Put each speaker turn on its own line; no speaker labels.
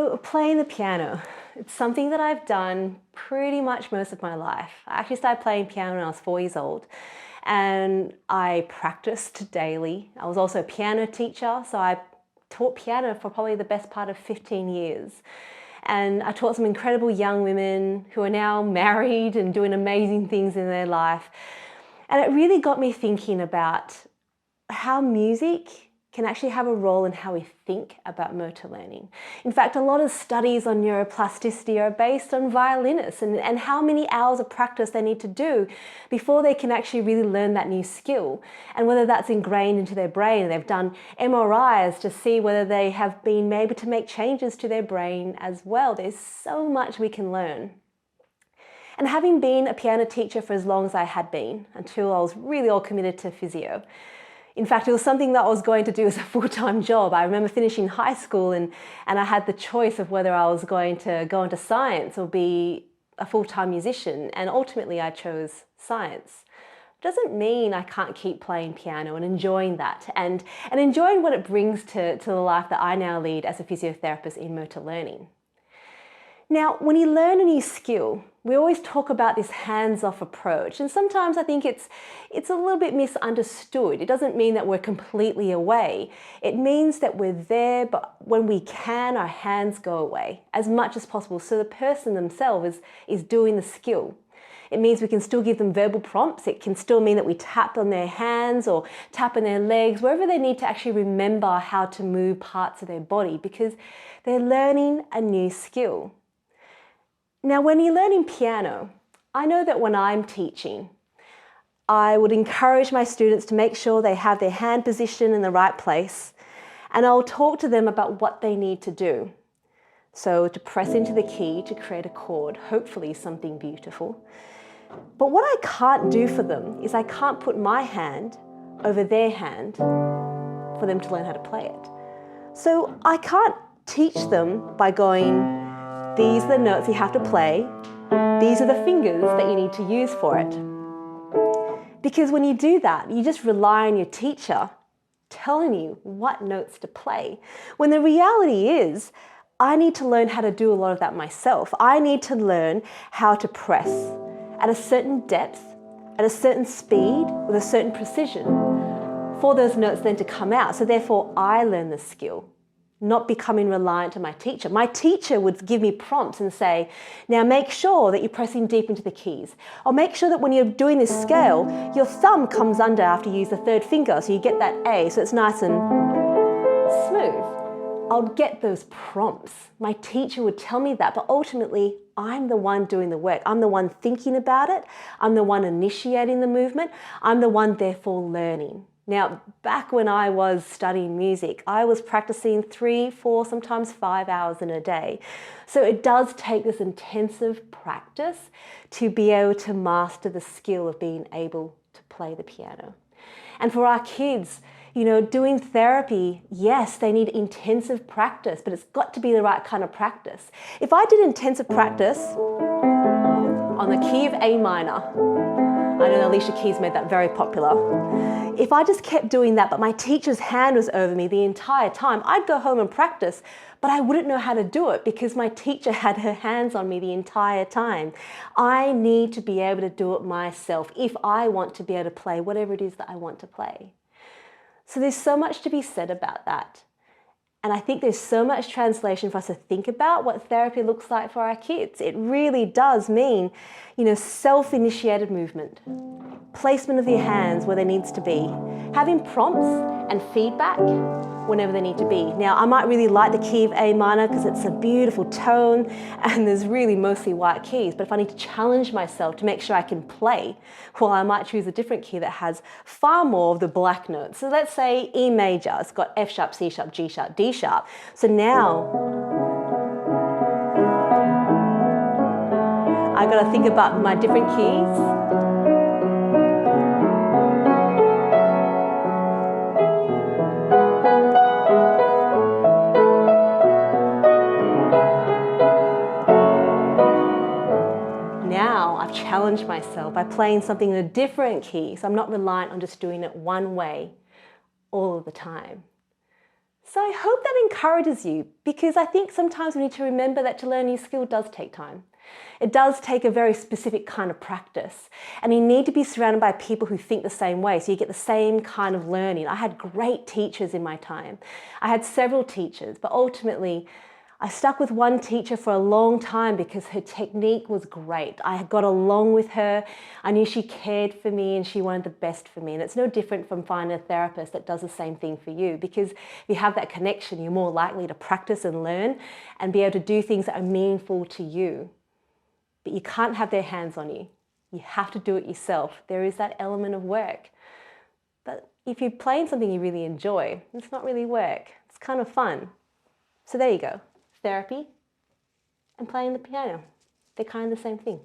So playing the piano, it's something that I've done pretty much most of my life. I actually started playing piano when I was 4 years old, and I practiced daily. I was also a piano teacher, so I taught piano for probably the best part of 15 years. And I taught some incredible young women who are now married and doing amazing things in their life. And it really got me thinking about how music can actually have a role in how we think about motor learning. In fact, a lot of studies on neuroplasticity are based on violinists and how many hours of practice they need to do before they can actually really learn that new skill, and whether that's ingrained into their brain. They've done MRIs to see whether they have been able to make changes to their brain as well. There's so much we can learn. And having been a piano teacher for as long as I had been, until I was really all committed to physio, in fact, it was something that I was going to do as a full-time job. I remember finishing high school and I had the choice of whether I was going to go into science or be a full-time musician, and ultimately I chose science. Doesn't mean I can't keep playing piano and enjoying that and enjoying what it brings to the life that I now lead as a physiotherapist in motor learning. Now, when you learn a new skill, we always talk about this hands-off approach, and sometimes I think it's a little bit misunderstood. It doesn't mean that we're completely away. It means that we're there, but when we can, our hands go away as much as possible, so the person themselves is doing the skill. It means we can still give them verbal prompts. It can still mean that we tap on their hands or tap on their legs, wherever they need to actually remember how to move parts of their body, because they're learning a new skill. Now, when you're learning piano, I know that when I'm teaching, I would encourage my students to make sure they have their hand position in the right place, and I'll talk to them about what they need to do. So to press into the key to create a chord, hopefully something beautiful. But what I can't do for them is I can't put my hand over their hand for them to learn how to play it. So I can't teach them by going, these are the notes you have to play, these are the fingers that you need to use for it. Because when you do that, you just rely on your teacher telling you what notes to play. When the reality is, I need to learn how to do a lot of that myself. I need to learn how to press at a certain depth, at a certain speed, with a certain precision, for those notes then to come out. So therefore, I learn the skill, not becoming reliant on my teacher. My teacher would give me prompts and say, now make sure that you're pressing deep into the keys. Or make sure that when you're doing this scale, your thumb comes under after you use the third finger, so you get that A, so it's nice and smooth. I'll get those prompts. My teacher would tell me that, but ultimately, I'm the one doing the work. I'm the one thinking about it. I'm the one initiating the movement. I'm the one therefore learning. Now, back when I was studying music, I was practicing 3, 4, sometimes 5 hours in a day. So it does take this intensive practice to be able to master the skill of being able to play the piano. And for our kids, you know, doing therapy, yes, they need intensive practice, but it's got to be the right kind of practice. If I did intensive practice on the key of A minor, I know Alicia Keys made that very popular. If I just kept doing that, but my teacher's hand was over me the entire time, I'd go home and practice, but I wouldn't know how to do it because my teacher had her hands on me the entire time. I need to be able to do it myself if I want to be able to play whatever it is that I want to play. So there's so much to be said about that. And I think there's so much translation for us to think about what therapy looks like for our kids. It really does mean, you know, self-initiated movement, placement of your hands where there needs to be, having prompts and feedback whenever they need to be. Now, I might really like the key of A minor because it's a beautiful tone and there's really mostly white keys, but if I need to challenge myself to make sure I can play, well, I might choose a different key that has far more of the black notes. So let's say E major, it's got F sharp, C sharp, G sharp, D sharp. So now, I gotta think about my different keys. I've challenged myself by playing something in a different key, so I'm not reliant on just doing it one way all of the time. So I hope that encourages you, because I think sometimes we need to remember that to learn a new skill does take time. It does take a very specific kind of practice, and you need to be surrounded by people who think the same way so you get the same kind of learning. I had great teachers in my time. I had several teachers, but ultimately I stuck with one teacher for a long time because her technique was great. I got along with her. I knew she cared for me and she wanted the best for me. And it's no different from finding a therapist that does the same thing for you, because if you have that connection, you're more likely to practice and learn and be able to do things that are meaningful to you. But you can't have their hands on you. You have to do it yourself. There is that element of work. But if you're playing something you really enjoy, it's not really work. It's kind of fun. So there you go. Therapy and playing the piano. They're kind of the same thing.